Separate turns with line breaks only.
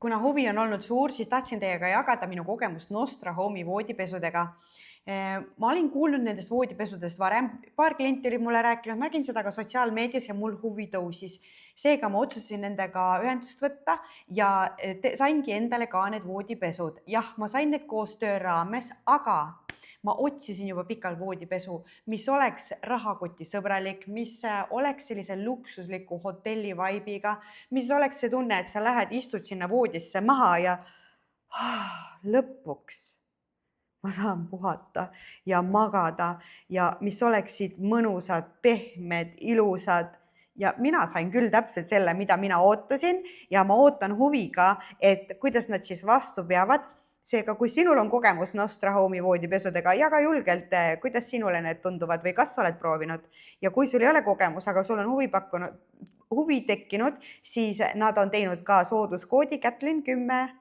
Kuna huvi on olnud suur, siis tahtsin teiega jagada minu kogemust Nostra Home'i voodipesudega. Ma olin kuulnud nendest voodipesudest varem, paar klienti oli mulle rääkinud, ma nägin seda ka sotsiaalmeedias ja mul huvi tõusis. Seega ma otsustasin nendega ühendust võtta ja saingi endale ka need voodipesud. Jah, ma sain need koostöö raames, aga ma otsisin juba pikalt voodipesu, mis oleks rahakotisõbralik, mis oleks sellise luksusliku hotelli vaibiga, mis oleks see tunne, et sa lähed, istud sinna voodisse maha ja lõpuks ma saan puhata ja magada ja mis oleksid mõnusad, pehmed, ilusad. Ja mina sain küll täpselt selle, mida mina ootasin ja ma ootan huviga, et kuidas nad siis vastu peavad. Seega, kui sinul on kogemus Nostra Home'i voodipesudega, jaga julgelt, kuidas sinule need tunduvad või kas sa oled proovinud. Ja kui sul ei ole kogemus, aga sul on huvi tekkinud, siis nad on teinud ka sooduskoodi Kätlin 10.